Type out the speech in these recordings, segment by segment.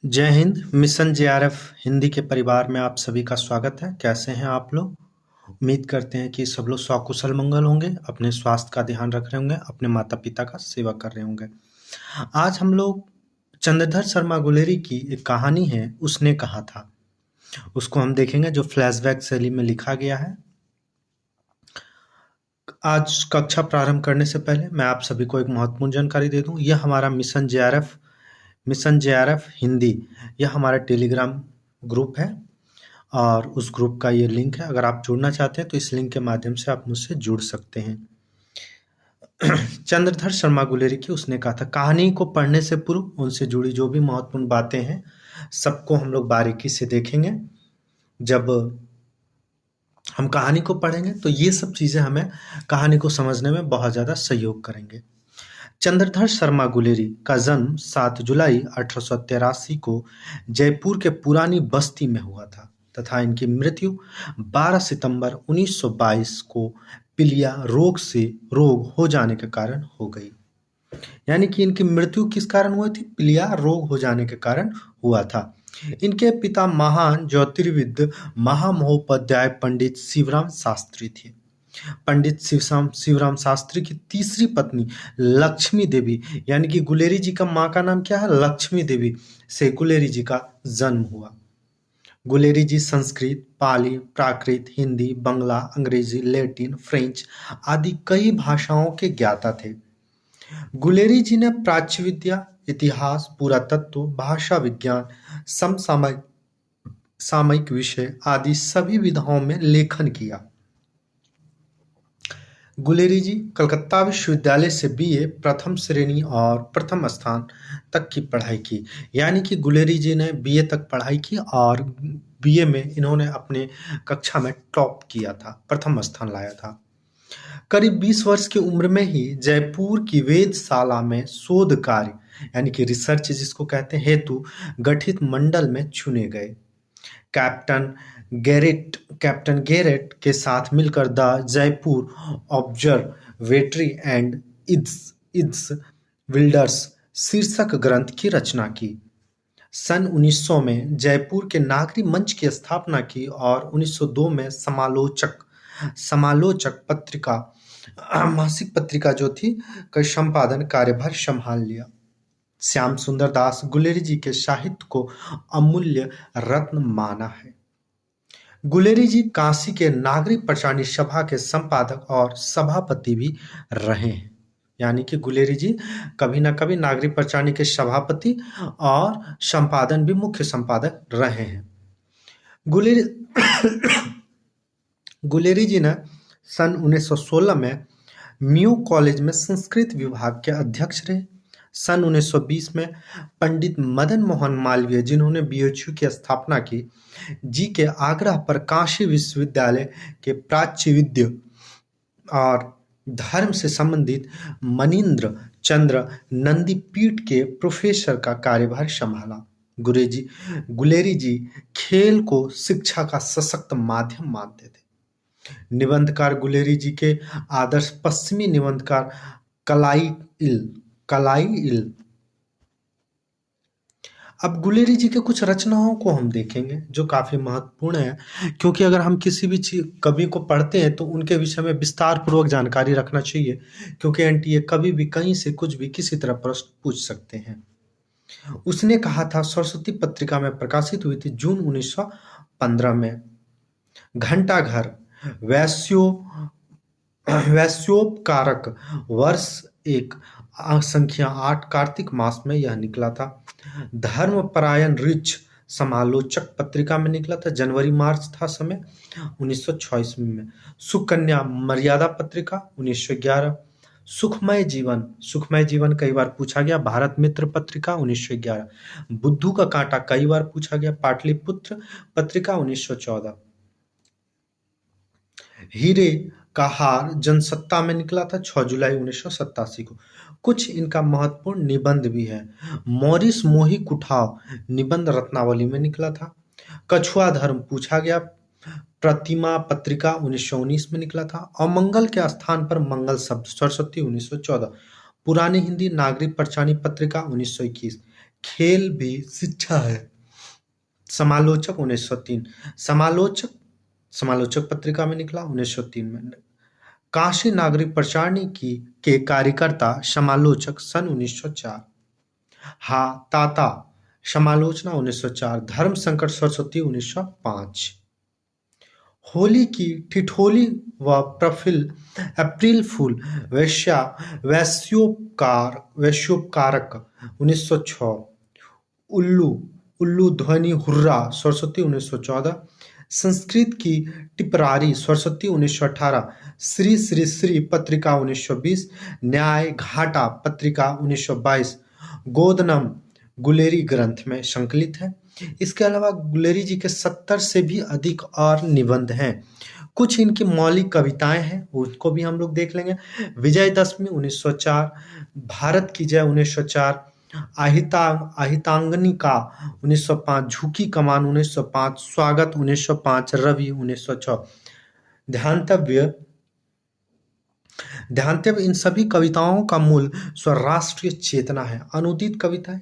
जय Hind. Mission JRF Hindi के परिवार में आप सभी का स्वागत है। कैसे हैं आप लोग? उम्मीद करते हैं कि सब लोग सकुशल मंगल होंगे, अपने स्वास्थ्य का ध्यान रख रहे होंगे, अपने माता पिता का सेवा कर रहे होंगे। आज हम लोग चंद्रधर शर्मा गुलेरी की एक कहानी है, उसने कहा था, उसको हम देखेंगे, जो फ्लैशबैक शैली में लिखा गया है। आज कक्षा प्रारंभ करने से पहले मैं आप सभी को एक महत्वपूर्ण जानकारी दे दूं। यह हमारा मिशन जेआरएफ हिंदी, यह हमारा टेलीग्राम ग्रुप है और उस ग्रुप का ये लिंक है। अगर आप जुड़ना चाहते हैं तो इस लिंक के माध्यम से आप मुझसे जुड़ सकते हैं। चंद्रधर शर्मा गुलेरी की उसने कहा था, कहानी को पढ़ने से पूर्व उनसे जुड़ी जो भी महत्वपूर्ण बातें हैं सबको हम लोग बारीकी से देखेंगे। जब हम कहानी को पढ़ेंगे तो ये सब चीज़ें हमें कहानी को समझने में बहुत ज़्यादा सहयोग करेंगे। चंद्रधर शर्मा गुलेरी का जन्म 7 जुलाई 1883 को जयपुर के पुरानी बस्ती में हुआ था तथा इनकी मृत्यु 12 सितंबर 1922 को पीलिया रोग हो जाने के कारण हो गई। यानी कि इनकी मृत्यु किस कारण हुई थी? पीलिया रोग हो जाने के कारण हुआ था। इनके पिता महान ज्योतिर्विद महामहोपाध्याय पंडित शिवराम शास्त्री थे। पंडित शिवराम शास्त्री की तीसरी पत्नी लक्ष्मी देवी, यानी कि गुलेरी जी का माँ का नाम क्या है? लक्ष्मी देवी, से गुलेरी जी का जन्म हुआ। गुलेरी जी संस्कृत, पाली, प्राकृत, हिंदी, बंगला, अंग्रेजी, लैटिन, फ्रेंच आदि कई भाषाओं के ज्ञाता थे। गुलेरी जी ने प्राच्य विद्या, इतिहास, पुरातत्व, भाषा विज्ञान, समसामयिक सामयिक विषय आदि सभी विधाओं में लेखन किया। गुलेरी जी कलकत्ता विश्वविद्यालय से बीए प्रथम श्रेणी और प्रथम स्थान तक की पढ़ाई की। यानी कि गुलेरी जी ने बीए तक पढ़ाई की और बीए में इन्होंने अपने कक्षा में टॉप किया था, प्रथम स्थान लाया था। करीब 20 वर्ष की उम्र में ही जयपुर की वेधशाला में शोध कार्य, यानी कि रिसर्च जिसको कहते हैं, हेतु गठित मंडल में चुने गए। कैप्टन गेरेट के साथ मिलकर the Jaipur observatory and it's विल्डर्स शीर्षक ग्रंथ की रचना की। सन 1900 में जयपुर के नागरी मंच की स्थापना की और 1902 में समालोचक पत्रिका, मासिक पत्रिका जो थी, का संपादन कार्यभार संभाल लिया। श्याम सुंदर दास गुलेरी जी के साहित्य को अमूल्य रत्न माना है। गुलेरी जी काशी के नागरिक प्रचारणी सभा के संपादक और सभापति भी रहे हैं। यानी कि गुलेरी जी कभी ना कभी नागरिक प्रचारणी के सभापति और संपादन भी मुख्य संपादक रहे हैं। गुलेरी जी ने सन 1916 में म्यू कॉलेज में संस्कृत विभाग के अध्यक्ष रहे। सन 1920 में पंडित मदन मोहन मालवीय, जिन्होंने बीएचयू की स्थापना की, जी के आग्रह पर काशी विश्वविद्यालय के प्राच्य विद्या और धर्म से संबंधित मनीन्द्र चंद्र नंदीपीठ के प्रोफेसर का कार्यभार संभाला। गुलेरी जी खेल को शिक्षा का सशक्त माध्यम मानते थे। निबंधकार गुलेरी जी के आदर्श पश्चिमी निबंधकार कलाइल। अब गुलेरी जी के कुछ रचनाओं को हम देखेंगे जो काफी महत्वपूर्ण है, क्योंकि अगर हम किसी भी कवि को पढ़ते हैं तो उनके विषय में विस्तार पूर्वक जानकारी रखना चाहिए, क्योंकि एनटीए कभी भी कहीं से कुछ भी किसी तरह प्रश्न पूछ सकते हैं। उसने कहा था, सरस्वती पत्रिका में प्रकाशित हुई थी जून 1915 में। घंटाघर वैश्योपकारक वर्ष 1 संख्या 8 कार्तिक मास में यह निकला था। धर्मपरायण ऋच समालोचक पत्रिका में निकला था, जनवरी मार्च था समय 1926 में। सुकन्या मर्यादा पत्रिका 1911। सुखमय जीवन कई बार पूछा गया, भारत मित्र पत्रिका 1911। बुद्धू का कांटा कई बार पूछा गया, पाटलिपुत्र पत्रिका 1914। हीरे का हार जनसत्ता में निकला था 6 जुलाई 1987 को। कुछ इनका महत्वपूर्ण निबंध भी है। मॉरिस मोही कुठाव निबंध रत्नावली में निकला था। कछुआ धर्म पूछा गया, प्रतिमा पत्रिका 1919 में निकला था। अमंगल के स्थान पर मंगल शब्द, सरस्वती 1914। पुरानी हिंदी नागरिक प्रचारणी पत्रिका 1921। खेल भी शिक्षा है। समालोचक 1903। समालोचक समालोचक पत्रिका में निकला 1903 में। काशी नागरिक प्रचारणी की के कार्यकर्ता समालोचक सन 1904। हा ताता समालोचना 1904। धर्म संकट सरस्वती 1905। होली की ठिठोली व अप्रैल फूल वैश्योपकारक 1906। उल्लू उल्लू ध्वनि हुर्रा सरस्वती 1914। संस्कृत की टिपरारी सरस्वती 1918। श्री श्री श्री पत्रिका 1920। न्याय घाटा पत्रिका 1922। गोदनम गुलेरी ग्रंथ में संकलित है। इसके अलावा गुलेरी जी के 70 से भी अधिक और निबंध हैं। कुछ इनकी मौलिक कविताएं हैं, उसको भी हम लोग देख लेंगे। विजयदशमी 1904। भारत की जय 1904। आहितांगनिका 1905। झुकी कमान 1905। स्वागत 1905। रवि 1906। ध्यानतव्य इन सभी कविताओं का मूल स्वराष्ट्रीय चेतना है। अनुदित कविताएं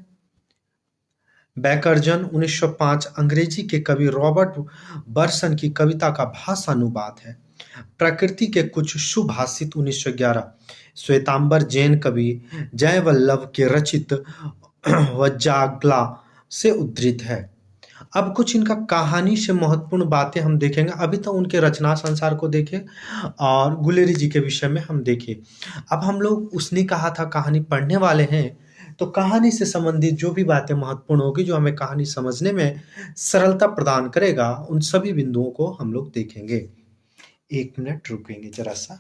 बैकर्जन 1905 अंग्रेजी के कवि रॉबर्ट बर्सन की कविता का भाषानुवाद है। प्रकृति के कुछ सुभाषित 1911 श्वेतांबर जैन कवि जयवल्लभ के रचित वज्जागला से उद्धृत है। अब कुछ इनका कहानी से महत्वपूर्ण बातें हम देखेंगे। अभी तो उनके रचना संसार को देखें और गुलेरी जी के विषय में हम देखें। अब हम लोग उसने कहा था कहानी पढ़ने वाले हैं, तो कहानी से संबंधित जो भी बातें महत्वपूर्ण होगी, जो हमें कहानी समझने में सरलता प्रदान करेगा, उन सभी बिंदुओं को हम लोग देखेंगे। 1 मिनट रुकेंगे जरा सा।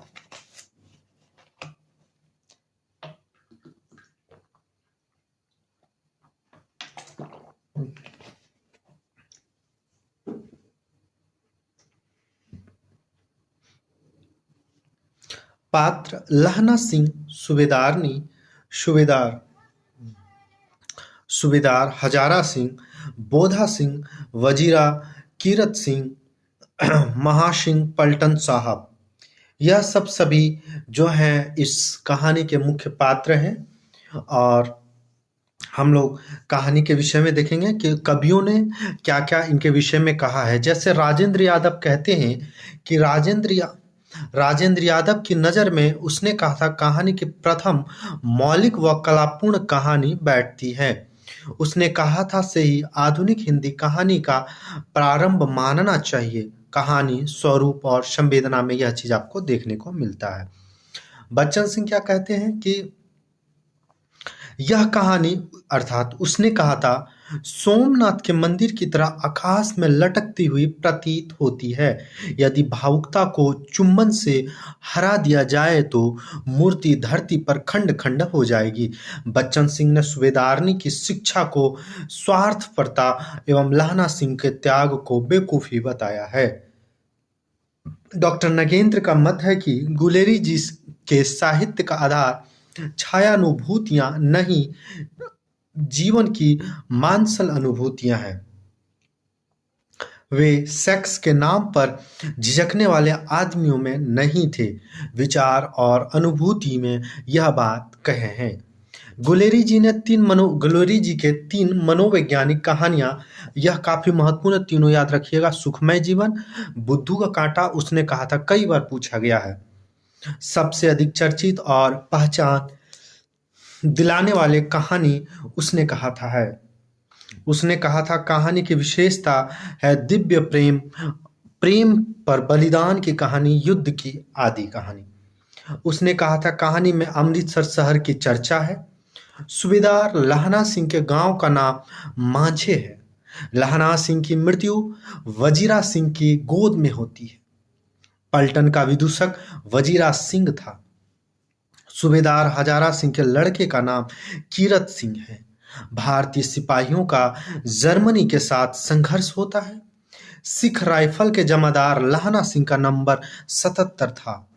पात्र लहना सिंह सूबेदार हजारा सिंह, बोधा सिंह, वजीरा कीरत सिंह, महासिंह पलटन साहब, यह सभी जो हैं इस कहानी के मुख्य पात्र हैं। और हम लोग कहानी के विषय में देखेंगे कि कवियों ने क्या क्या इनके विषय में कहा है। जैसे राजेंद्र यादव कहते हैं कि राजेंद्र यादव की नज़र में उसने कहा था कहानी की प्रथम मौलिक व कलापूर्ण कहानी बैठती है। उसने कहा था से ही आधुनिक हिंदी कहानी का प्रारंभ मानना चाहिए। कहानी स्वरूप और संवेदना में यह चीज आपको देखने को मिलता है। बच्चन सिंह क्या कहते हैं कि यह कहानी अर्थात उसने कहा था सोमनाथ के मंदिर की तरह आकाश में लटकती हुई प्रतीत होती है। यदि भावुकता को चुंबन से हरा दिया जाए तो मूर्ति धरती पर खंड खंड हो जाएगी। बच्चन सिंह ने सूबेदारनी की शिक्षा को स्वार्थपरता एवं लहना सिंह के त्याग को बेवकूफी बताया है। डॉक्टर नगेंद्र का मत है कि गुलेरी जी के साहित्य का आधार छायानुभूतियां नहीं, जीवन की मांसल अनुभूतियां हैं। वे सेक्स के नाम पर झिझकने वाले आदमियों में नहीं थे। विचार और अनुभूति में यह बात कहे हैं। गुलेरी जी के 3 मनोवैज्ञानिक कहानियां, यह काफी महत्वपूर्ण, तीनों याद रखिएगा। सुखमय जीवन, बुद्धू का कांटा, उसने कहा था, कई बार पूछा गया है। सबसे अधिक चर्चित और पहचान दिलाने वाले कहानी उसने कहा था कहानी की विशेषता है दिव्य प्रेम पर बलिदान की कहानी, युद्ध की आदि कहानी। उसने कहा था कहानी में अमृतसर शहर की चर्चा है। सूबेदार लहना सिंह के गांव का नाम मांझे है। लहना सिंह की मृत्यु वजीरा सिंह की गोद में होती है। पलटन का विदूषक वजीरा सिंह था। सूबेदार हजारा सिंह के लड़के का नाम कीरत सिंह है। भारतीय सिपाहियों का जर्मनी के साथ संघर्ष होता है। सिख राइफल के जमादार लहना सिंह का नंबर 77 था।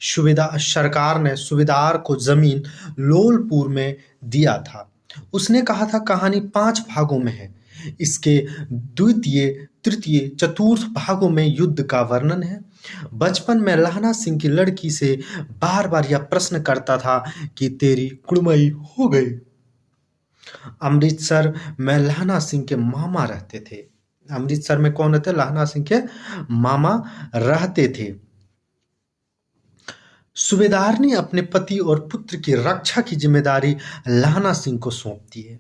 सरकार ने सूबेदार को जमीन लोलपुर में दिया था। उसने कहा था कहानी 5 भागों में है। इसके द्वितीय, तृतीय, चतुर्थ भागों में युद्ध का वर्णन है। बचपन में लहना सिंह की लड़की से बार बार यह प्रश्न करता था कि तेरी कुड़मई हो गई। अमृतसर में लहना सिंह के मामा रहते थे। अमृतसर में कौन रहते? लहना सिंह के मामा रहते थे। सूबेदार ने अपने पति और पुत्र की रक्षा की जिम्मेदारी लहना सिंह को सौंपती है।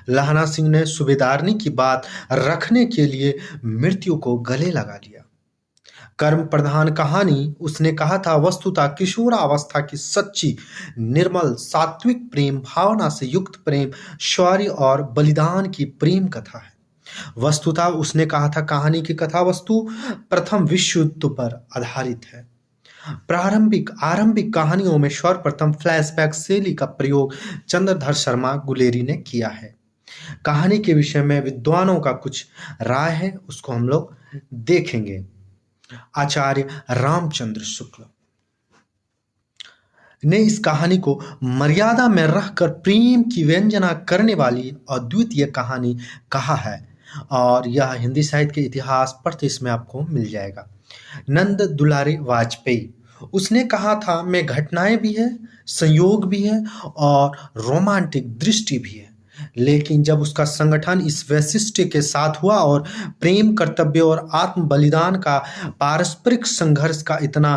लहना सिंह ने सूबेदारनी की बात रखने के लिए मृत्यु को गले लगा लिया। कर्म प्रधान कहानी उसने कहा था वस्तुतः किशोरावस्था की सच्ची निर्मल सात्विक प्रेम भावना से युक्त प्रेम शौर्य और बलिदान की प्रेम कथा है। वस्तुतः उसने कहा था कहानी की कथा वस्तु प्रथम विश्व युद्ध पर आधारित है। आरंभिक कहानियों में सर्वप्रथम फ्लैशबैक शैली का प्रयोग चंद्रधर शर्मा गुलेरी ने किया है। कहानी के विषय में विद्वानों का कुछ राय है, उसको हम लोग देखेंगे। आचार्य रामचंद्र शुक्ल ने इस कहानी को मर्यादा में रहकर प्रेम की व्यंजना करने वाली अद्वितीय कहानी कहा है और यह हिंदी साहित्य के इतिहास पढ़ते इसमें आपको मिल जाएगा। नंद दुलारी वाजपेयी उसने कहा था में घटनाएं भी है, संयोग भी है और रोमांटिक दृष्टि भी है, लेकिन जब उसका संगठन इस वैशिष्ट्य के साथ हुआ और प्रेम कर्तव्य और आत्म बलिदान का पारस्परिक संघर्ष का इतना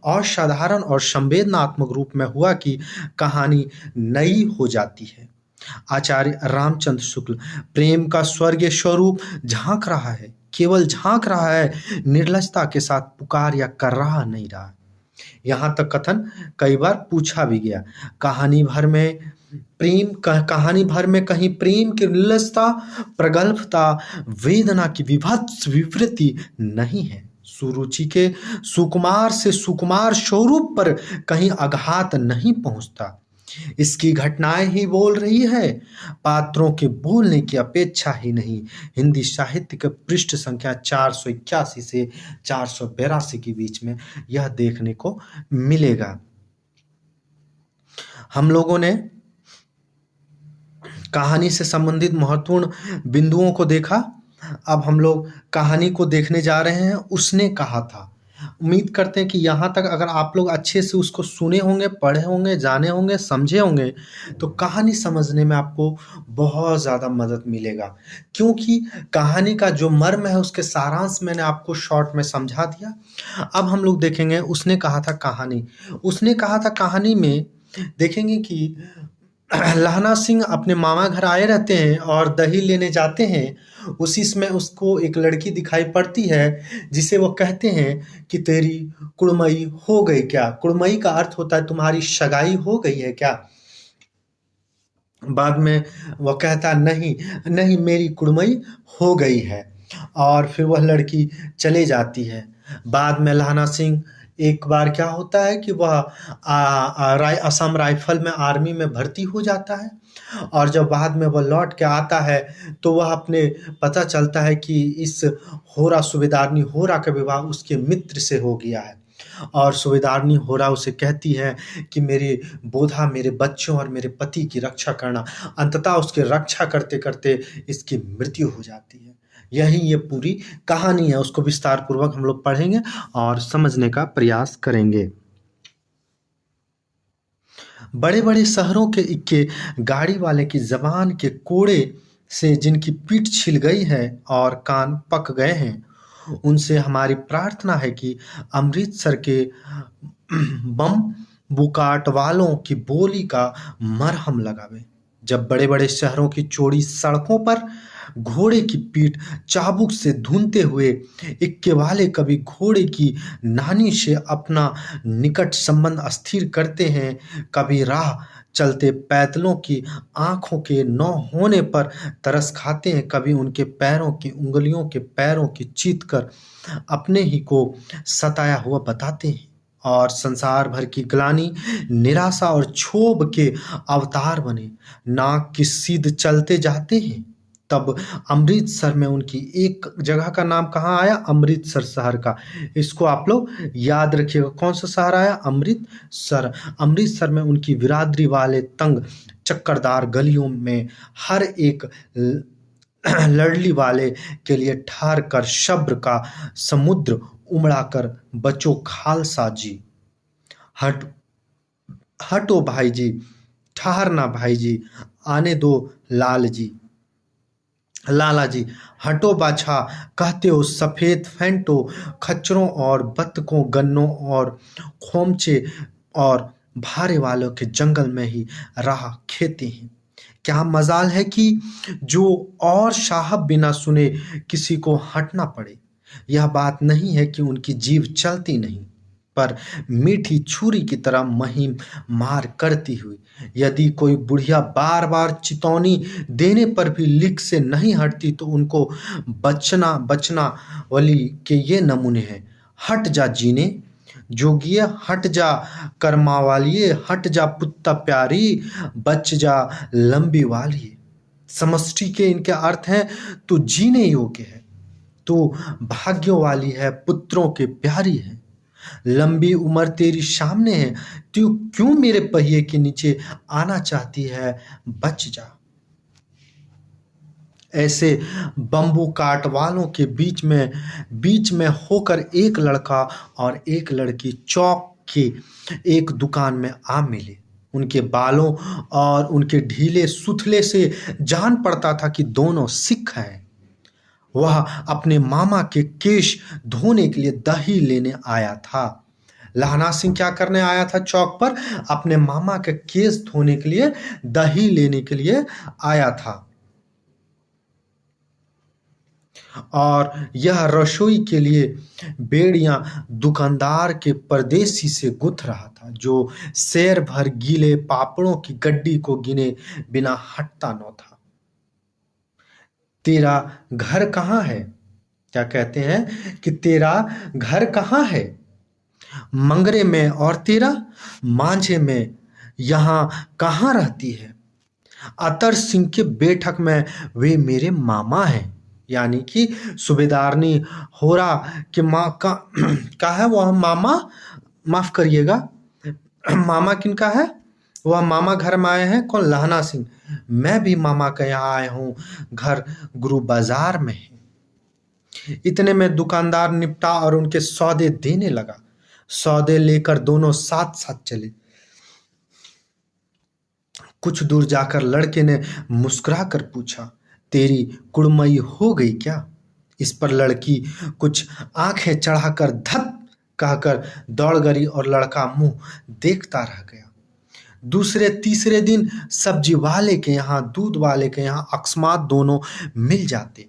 असाधारण और संवेदनात्मक रूप में हुआ कि कहानी नई हो जाती है। आचार्य रामचंद्र शुक्ल प्रेम का स्वर्गीय स्वरूप झांक रहा है, केवल झांक रहा है, निर्लजता के साथ पुकार या कर रहा नहीं रहा। यहाँ तक कथन कई बार पूछा भी गया। कहानी भर में कहीं प्रेम की निर्लजता, प्रगल्भता, वेदना की विभत्स विवृति नहीं है। सुरुचि के सुकुमार से सुकुमार स्वरूप पर कहीं आघात नहीं पहुंचता। इसकी घटनाएं ही बोल रही है, पात्रों के बोलने की अपेक्षा ही नहीं। हिंदी साहित्य के पृष्ठ संख्या 481 से 482 के बीच में यह देखने को मिलेगा। हम लोगों ने कहानी से संबंधित महत्वपूर्ण बिंदुओं को देखा। अब हम लोग कहानी को देखने जा रहे हैं। उसने कहा था, उम्मीद करते हैं कि यहाँ तक अगर आप लोग अच्छे से उसको सुने होंगे, पढ़े होंगे, जाने होंगे, समझे होंगे तो कहानी समझने में आपको बहुत ज़्यादा मदद मिलेगा, क्योंकि कहानी का जो मर्म है उसके सारांश मैंने आपको शॉर्ट में समझा दिया। अब हम लोग देखेंगे उसने कहा था कहानी में देखेंगे कि लहना सिंह अपने मामा घर आए रहते हैं और दही लेने जाते हैं। उसी समय उसको एक लड़की दिखाई पड़ती है जिसे वो कहते हैं कि तेरी कुड़मई हो गई क्या? कुड़मई का अर्थ होता है तुम्हारी सगाई हो गई है क्या? बाद में वो कहता नहीं मेरी कुड़मई हो गई है और फिर वह लड़की चले जाती है। बाद में लहना सिंह एक बार क्या होता है कि वह असम राइफल में आर्मी में भर्ती हो जाता है और जब बाद में वह लौट के आता है तो वह अपने पता चलता है कि इस सूबेदारनी होरा का विवाह उसके मित्र से हो गया है और सूबेदारनी होरा उसे कहती है कि मेरे बोधा मेरे बच्चों और मेरे पति की रक्षा करना। अंततः उसकी रक्षा करते करते इसकी मृत्यु हो जाती है। यही ये पूरी कहानी है, उसको विस्तार पूर्वक हम लोग पढ़ेंगे और समझने का प्रयास करेंगे। बड़े बड़े शहरों के इक्के गाड़ी वाले की जबान के कोड़े से जिनकी पीठ छिल गई है और कान पक गए हैं, उनसे हमारी प्रार्थना है कि अमृतसर के बम बुकाट वालों की बोली का मरहम लगावे। जब बड़े बड़े शहरों की चौड़ी सड़कों पर घोड़े की पीठ चाबुक से धूनते हुए इक्के वाले कभी घोड़े की नानी से अपना निकट संबंध स्थिर करते हैं, कभी राह चलते पैदलों की आंखों के न होने पर तरस खाते हैं, कभी उनके पैरों की उंगलियों के पैरों की चीत कर अपने ही को सताया हुआ बताते हैं और संसार भर की ग्लानि, निराशा और क्षोभ के अवतार बने नाक की सीध चलते जाते हैं। तब अमृतसर में उनकी एक जगह का नाम कहाँ आया? अमृतसर शहर का। इसको आप लोग याद रखिएगा। कौन सा शहर आया? अमृतसर। अमृतसर में उनकी बिरादरी वाले तंग चक्करदार गलियों में हर एक लड़ली वाले के लिए ठहर कर शब्र का समुद्र उमड़ा कर बचो खालसा जी, हटो भाई जी, ठहरना भाई जी, आने दो लाल जी लाला जी, हटो बाछा, कहते हो सफेद फेंटो, खच्चरों और बत्तकों, गन्नों और खोमचे और भारे वालों के जंगल में ही राह खेते हैं। क्या मजाल है कि जो और साहब बिना सुने किसी को हटना पड़े। यह बात नहीं है कि उनकी जीभ चलती नहीं, पर मीठी छुरी की तरह महीन मार करती हुई। यदि कोई बुढ़िया बार बार चितौनी देने पर भी लिक से नहीं हटती तो उनको बचना बचना वाली के ये नमूने हैं। हट जा जीने जोगिए, हट जा कर्मा वालिए, हट जा पुत्ता प्यारी, बच जा लंबी वाली। समष्टि के इनके अर्थ हैं, तू जीने योग्य है, तू भाग्यों वाली है, पुत्रों के प्यारी है, लंबी उम्र तेरी सामने है, तू क्यों मेरे पहिए के नीचे आना चाहती है, बच जा। ऐसे बम्बू काट वालों के बीच में होकर एक लड़का और एक लड़की चौक के एक दुकान में आ मिले। उनके बालों और उनके ढीले सुथले से जान पड़ता था कि दोनों सिख हैं। वह अपने मामा के केश धोने के लिए दही लेने आया था। लहना सिंह क्या करने आया था चौक पर? अपने मामा के केश धोने के लिए, दही लेने के लिए आया था। और यह रसोई के लिए बेड़ियां दुकानदार के परदेसी से गुथ रहा था, जो शेर भर गीले पापड़ों की गड्डी को गिने बिना हटता न था। तेरा घर कहाँ है? क्या कहते हैं कि तेरा घर कहाँ है? मंगरे में। और तेरा? मांझे में। यहाँ कहाँ रहती है? अतर सिंह के बेठक में। वे मेरे मामा हैं। यानी कि सूबेदारनी होरा के माँ का है वह मामा। माफ करिएगा, मामा किनका है? वह मामा घर में आए हैं। कौन? लहना सिंह। मैं भी मामा के यहाँ आया हूँ, घर गुरु बाजार में है। इतने में दुकानदार निपटा और उनके सौदे देने लगा। सौदे लेकर दोनों साथ साथ चले। कुछ दूर जाकर लड़के ने मुस्कुरा कर पूछा, तेरी कुड़मई हो गई क्या? इस पर लड़की कुछ आंखें चढ़ाकर धत कहकर दौड़ गई और लड़का मुंह देखता रह गया। दूसरे तीसरे दिन सब्जी वाले के यहाँ, दूध वाले के यहाँ अकस्मात दोनों मिल जाते।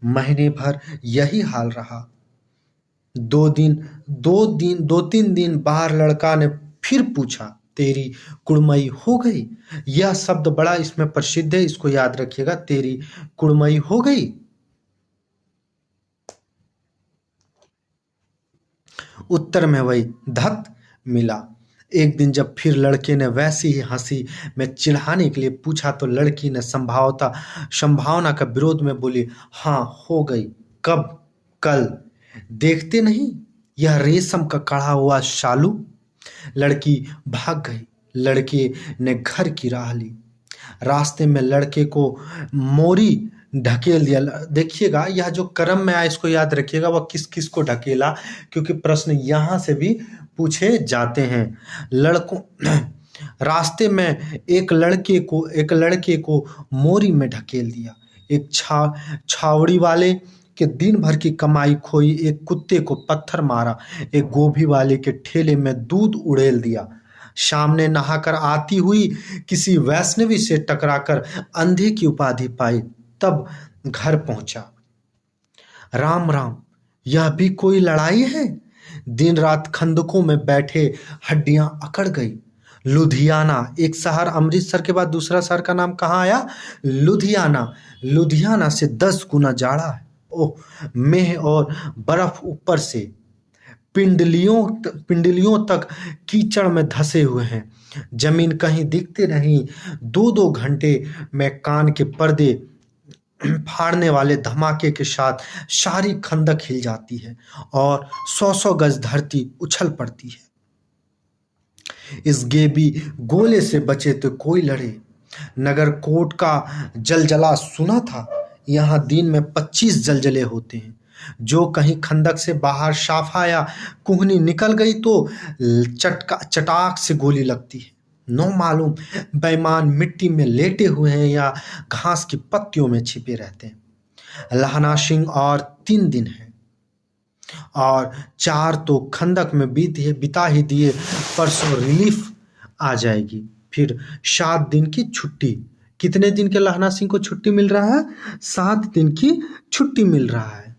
महीने भर यही हाल रहा। दो तीन दिन बाहर लड़का ने फिर पूछा, तेरी कुड़मई हो गई? यह शब्द बड़ा इसमें प्रसिद्ध है, इसको याद रखिएगा। तेरी कुड़मई हो गई। उत्तर में वही धत मिला। एक दिन जब फिर लड़के ने वैसी ही हंसी में चिढ़ाने के लिए पूछा तो लड़की ने संभावना का विरोध में बोली, हाँ हो गई। कब? कल। देखते नहीं यह रेशम का कढ़ा हुआ शालू? लड़की भाग गई। लड़के ने घर की राह ली। रास्ते में लड़के को मोरी ढकेल दिया। देखिएगा यह जो क्रम में आया इसको याद रखिएगा, वह किस किस को ढकेला, क्योंकि प्रश्न यहां से भी पूछे जाते हैं। लड़कों रास्ते में एक लड़के को मोरी में ढकेल दिया। एक छावड़ी वाले के दिन भर की कमाई खोई। एक कुत्ते को पत्थर मारा। एक गोभी वाले के ठेले में दूध उड़ेल दिया। सामने नहाकर आती हुई किसी वैष्णवी से टकराकर अंधे की उपाधि पाई। तब घर पहुंचा। राम राम, यह भी कोई लड़ाई है? दिन रात खंदकों में बैठे हड्डियां अकड़ गई। लुधियाना, एक शहर, अमृतसर के बाद दूसरा शहर का नाम कहाँ आया? लुधियाना। लुधियाना से 10 गुना जाड़ा है। ओह, मेह और बर्फ ऊपर से पिंडलियों तक कीचड़ में धसे हुए हैं। जमीन कहीं दिखती नहीं। 2-2 घंटे में कान के पर्दे फाड़ने वाले धमाके के साथ सारी खंदक हिल जाती है और 100-100 गज धरती उछल पड़ती है। इस गेबी गोले से बचे तो कोई लड़े। नगर कोट का जलजला सुना था। यहाँ दिन में 25 जलजले होते हैं। जो कहीं खंदक से बाहर साफा या कुहनी निकल गई तो चटाक से गोली लगती है। नो मालूम बेईमान मिट्टी में लेटे हुए हैं या घास की पत्तियों में छिपे रहते हैं। लहना सिंह और 3 दिन है और 4 तो खंदक में बिता ही दिए, परसों रिलीफ आ जाएगी। फिर 7 दिन की छुट्टी। कितने दिन के लहना सिंह को छुट्टी मिल रहा है? 7 दिन की छुट्टी मिल रहा है।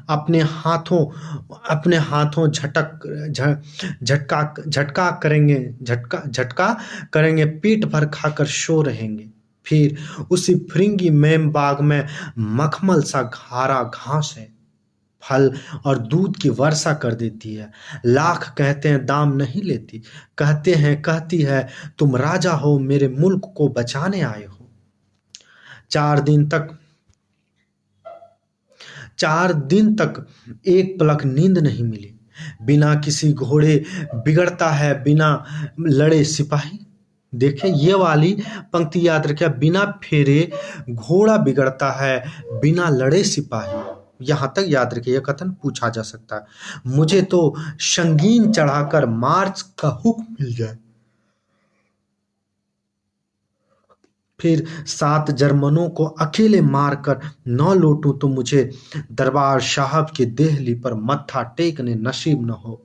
अपने हाथों झटका करेंगे, पेट भर खाकर सो रहेंगे। फिर उसी फिरंगी मेम बाग में मखमल सा हरा घास है, फल और दूध की वर्षा कर देती है। लाख कहते हैं दाम नहीं लेती। कहती है तुम राजा हो, मेरे मुल्क को बचाने आए हो। 4 दिन तक एक पलक नींद नहीं मिली। बिना किसी घोड़े बिगड़ता है, बिना लड़े सिपाही। देखे ये वाली पंक्ति याद रखिए, बिना फेरे घोड़ा बिगड़ता है, बिना लड़े सिपाही। यहाँ तक याद रखिए, यह कथन पूछा जा सकता है। मुझे तो संगीन चढ़ाकर मार्च का हुक्म मिल जाए, फिर 7 जर्मनों को अकेले मारकर 9 लौटूं तो मुझे दरबार साहब की देहली पर मत्था टेकने नसीब न हो।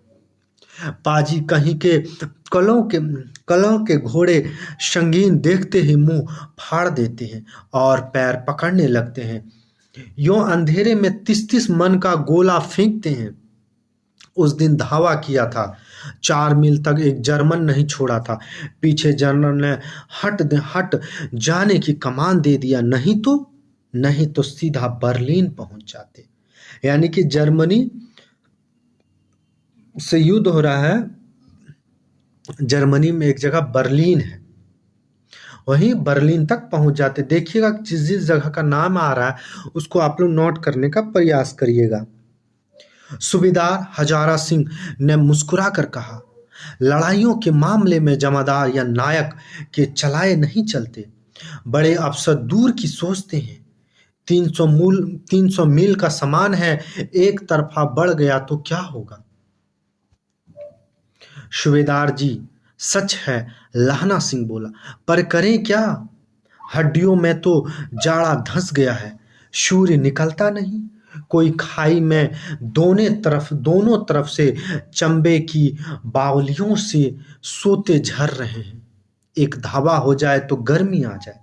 पाजी कहीं के कलों के घोड़े संगीन देखते ही मुंह फाड़ देते हैं और पैर पकड़ने लगते हैं। यों अंधेरे में 30-30 मन का गोला फेंकते हैं। उस दिन धावा किया था, 4 मील तक एक जर्मन नहीं छोड़ा था। पीछे जनरल ने हट जाने की कमान दे दिया, नहीं तो सीधा बर्लिन पहुंच जाते। यानी कि जर्मनी से युद्ध हो रहा है। जर्मनी में एक जगह बर्लिन है, वहीं बर्लिन तक पहुंच जाते। देखिएगा जिस जगह का नाम आ रहा है उसको आप लोग नोट करने का प्रयास करिएगा। सूबेदार हजारा सिंह ने मुस्कुरा कर कहा, लड़ाइयों के मामले में जमादार या नायक के चलाए नहीं चलते। बड़े अफसर दूर की सोचते हैं। 300 मील का सामान है, एक तरफा बढ़ गया तो क्या होगा? सूबेदार जी, सच है, लहना सिंह बोला, पर करें क्या? हड्डियों में तो जाड़ा धंस गया है, सूर्य निकलता नहीं। कोई खाई में दोनों तरफ से चंबे की बावलियों से सोते झर रहे हैं। एक धावा हो जाए तो गर्मी आ जाए।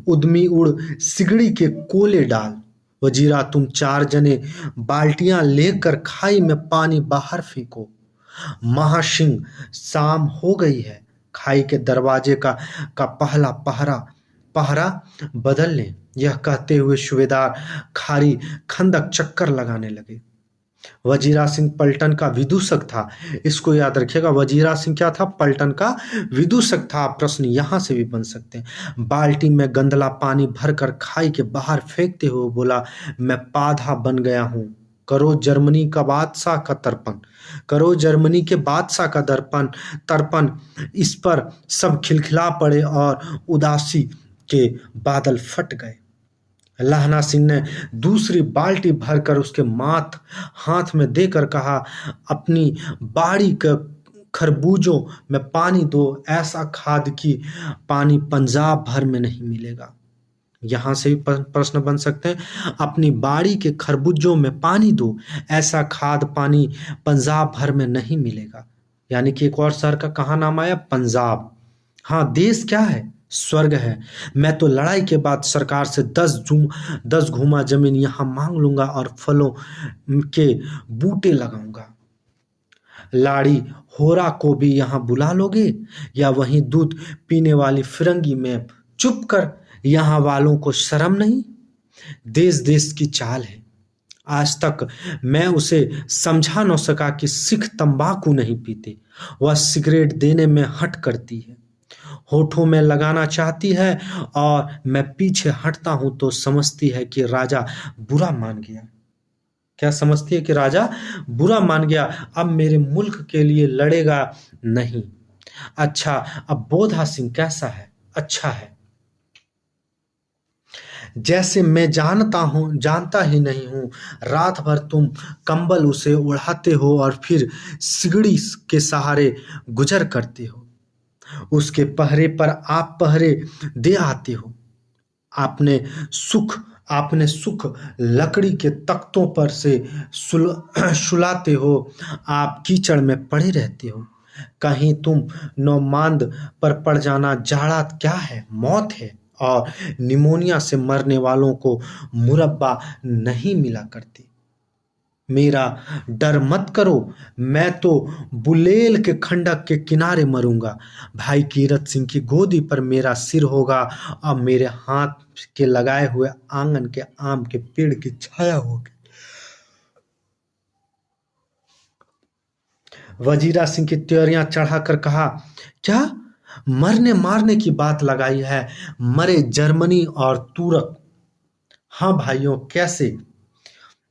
उद्यमी उड़ सिगड़ी के कोले डाल। वजीरा तुम 4 जने बाल्टियां लेकर खाई में पानी बाहर फेंको। महासिंह, शाम हो गई है, खाई के दरवाजे का पहला पहरा बदल लें। यह कहते हुए सूबेदार खारी खंदक चक्कर लगाने लगे। वजीरा सिंह पलटन का विदूषक था। इसको याद रखिएगा, वजीरा सिंह क्या था? पलटन का विदूषक था। प्रश्न यहां से भी बन सकते हैं। बाल्टी में गंदला पानी भरकर खाई के बाहर फेंकते हुए बोला, मैं पाधा बन गया हूं। करो जर्मनी का बादशाह का तर्पण, करो जर्मनी के बादशाह का तर्पण। इस पर सब खिलखिला पड़े और उदासी के बादल फट गए। लहना सिंह ने दूसरी बाल्टी भरकर उसके हाथ में देकर कहा, अपनी बाड़ी के खरबूजों में पानी दो, ऐसा खाद की पानी पंजाब भर में नहीं मिलेगा। यहां से भी प्रश्न बन सकते हैं, अपनी बाड़ी के खरबूजों में पानी दो, ऐसा खाद पानी पंजाब भर में नहीं मिलेगा। यानी कि एक और शहर का कहाँ नाम आया? पंजाब। हाँ, देश क्या है? स्वर्ग है। मैं तो लड़ाई के बाद सरकार से 10 घूमा जमीन यहां मांग लूंगा और फलों के बूटे लगाऊंगा। लाड़ी होरा को भी यहां बुला लोगे या वहीं दूध पीने वाली फिरंगी में चुप कर? यहां वालों को शर्म नहीं? देश की चाल है। आज तक मैं उसे समझा न सका कि सिख तंबाकू नहीं पीते। वह सिगरेट देने में हट करती है, होठों में लगाना चाहती है और मैं पीछे हटता हूं तो समझती है कि राजा बुरा मान गया। क्या समझती है? कि राजा बुरा मान गया, अब मेरे मुल्क के लिए लड़ेगा नहीं। अच्छा, अब बोधा सिंह कैसा है? अच्छा है, जैसे मैं जानता ही नहीं हूं। रात भर तुम कंबल उसे उड़ाते हो और फिर सिगड़ी के सहारे गुजर करते हो। उसके पहरे पर आप पहरे दे आते हो। आपने सुख लकड़ी के तख्तों पर से सुलाते हो। आप कीचड़ में पड़े रहते हो। कहीं तुम नौमांद पर पड़ जाना जाड़ा क्या है, मौत है। और निमोनिया से मरने वालों को मुरब्बा नहीं मिला करती। मेरा डर मत करो, मैं तो बुलेल के खंडक के किनारे मरूंगा। भाई कीरत सिंह की गोदी पर मेरा सिर होगा और मेरे हाथ के लगाए हुए आंगन के आम के पेड़ की छाया होगी। वजीरा सिंह की त्योरियां चढ़ाकर कहा, क्या मरने मारने की बात लगाई है? मरे जर्मनी और तुरक। हाँ भाइयों, कैसे?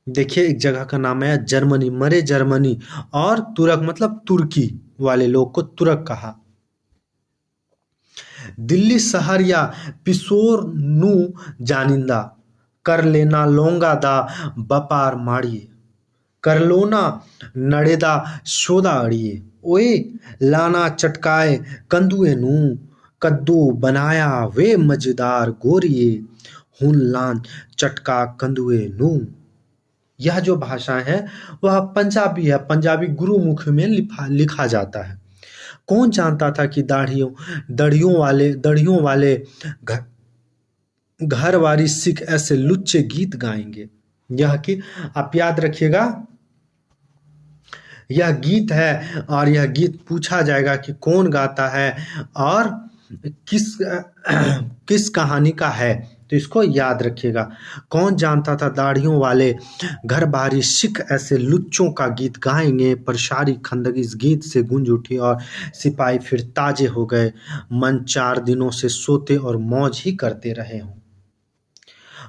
देखिए, एक जगह का नाम है जर्मनी। मरे जर्मनी और तुरक मतलब तुर्की वाले लोग को तुरक कहा। दिल्ली शहर या पिशोर नू जानिंदा कर लेना लोंगा दा बपार माड़िए कर लोना नड़ेदा शोदा अड़िए ओए लाना चटकाए कंदुए नू कद्दू बनाया वे मजेदार गोरिए हुन लान चटका कंदुए नू। यह जो भाषा है वह पंजाबी है। पंजाबी गुरुमुख में लिखा जाता है। कौन जानता था कि दड़ियों वाले घ- घरवारी सिख ऐसे लुच्चे गीत गाएंगे। यह कि आप याद रखिएगा, यह गीत है और यह गीत पूछा जाएगा कि कौन गाता है और किस किस कहानी का है, तो इसको याद रखिएगा। कौन जानता था दाढ़ियों वाले घर बारी सिख ऐसे लुच्चों का गीत गाएंगे। पर सारी खंदक इस गीत से गूंज उठी और सिपाही फिर ताजे हो गए। मन 4 दिनों से सोते और मौज ही करते रहे हों।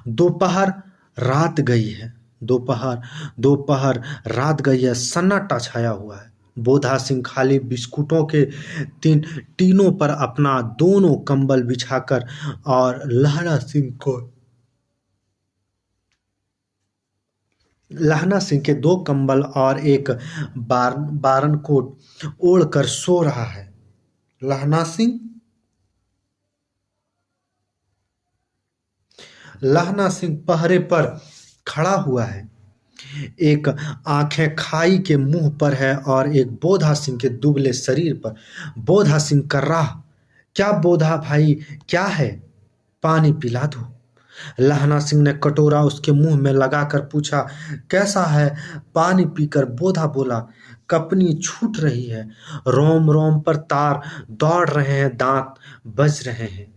दोपहर रात गई है। दोपहर दोपहर रात गई है। सन्नाटा छाया हुआ है। बोधा सिंह खाली बिस्कुटों के टीनों पर अपना दोनों कंबल बिछाकर और लहना सिंह के 2 कंबल और एक बारन कोट ओढ़कर सो रहा है। लहना सिंह पहरे पर खड़ा हुआ है। एक आंखें खाई के मुंह पर है और एक बोधा सिंह के दुबले शरीर पर। बोधा सिंह कर रहा, क्या बोधा भाई, क्या है? पानी पिला दो। लहना सिंह ने कटोरा उसके मुंह में लगाकर पूछा, कैसा है? पानी पीकर बोधा बोला, कपनी छूट रही है, रोम रोम पर तार दौड़ रहे हैं, दांत बज रहे हैं।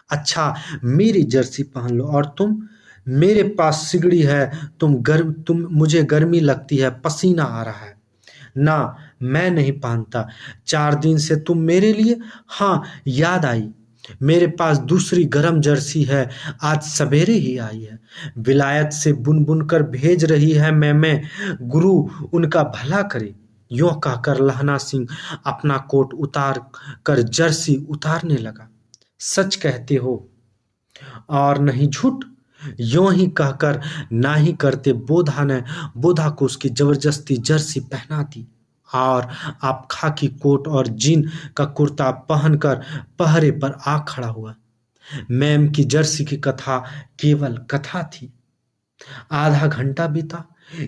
अच्छा, मेरी जर्सी पहन लो। और तुम? मेरे पास सिगड़ी है। तुम मुझे गर्मी लगती है, पसीना आ रहा है। ना, मैं नहीं पहनता। 4 दिन से तुम मेरे लिए। हाँ, याद आई, मेरे पास दूसरी गरम जर्सी है, आज सवेरे ही आई है। विलायत से बुन बुन कर भेज रही है मैं गुरु उनका भला करे। यों कहकर लहना सिंह अपना कोट उतार कर जर्सी उतारने लगा। सच कहते हो और नहीं झूठ? यों ही कहकर ना ही करते बोधा को उसकी जबरदस्ती जर्सी पहना दी और आप खाकी कोट और जीन का कुर्ता पहनकर पहरे पर आ खड़ा हुआ। मैम की जर्सी की कथा केवल कथा थी। आधा घंटा बीता।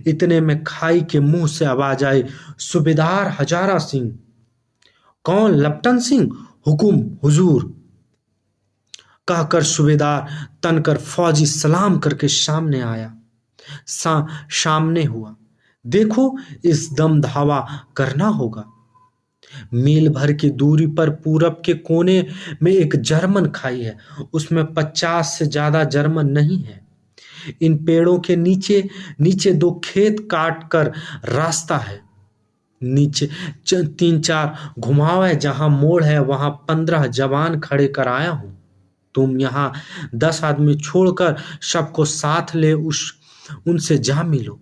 इतने में खाई के मुंह से आवाज आई, सूबेदार हजारा सिंह। कौन? लपटन सिंह। हुकुम हुजूर। कहकर सूबेदार तनकर फौजी सलाम करके सामने आया। सामने हुआ। देखो, इस दम धावा करना होगा। मील भर की दूरी पर पूरब के कोने में एक जर्मन खाई है। उसमें 50 से ज्यादा जर्मन नहीं है। इन पेड़ों के नीचे नीचे 2 खेत काट कर रास्ता है। नीचे 3-4 घुमाव है। जहां मोड़ है वहां 15 जवान खड़े कर आया हूं। तुम यहाँ 10 आदमी छोड़कर सबको साथ ले उनसे जा मिलो।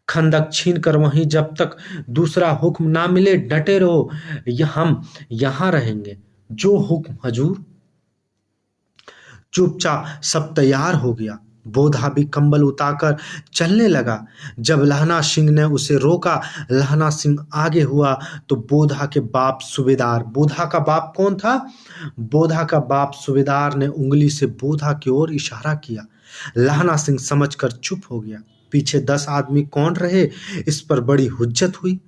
खंदक छीन कर वहीं जब तक दूसरा हुक्म ना मिले डटे रहो। हम यहाँ रहेंगे। जो हुक्म हजूर। चुपचाप सब तैयार हो गया। बोधा भी कंबल उतारकर चलने लगा। जब लहना सिंह ने उसे रोका, लहना सिंह आगे हुआ तो बोधा के बाप सूबेदार, बोधा का बाप कौन था? बोधा का बाप सूबेदार ने उंगली से बोधा की ओर इशारा किया। लहना सिंह समझकर चुप हो गया। पीछे 10 आदमी कौन रहे, इस पर बड़ी हुज्जत हुई।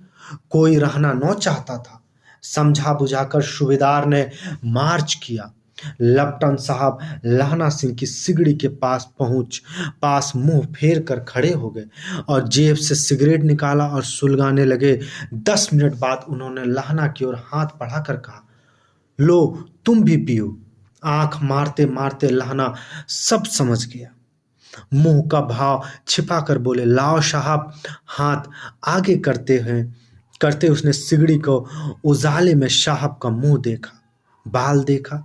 कोई रहना न चाहता था। समझा बुझाकर सूबेदार ने मार्च किया। लपटन साहब लहना सिंह की सिगड़ी के पास मुंह फेर कर खड़े हो गए और जेब से सिगरेट निकाला और सुलगाने लगे। 10 मिनट बाद उन्होंने लहना की ओर हाथ बढ़ाकर कहा, लो तुम भी पियो। आंख मारते मारते लहना सब समझ गया। मुंह का भाव छिपा कर बोले, लाओ साहब। हाथ आगे करते उसने सिगड़ी को उजाले में साहब का मुंह देखा, बाल देखा,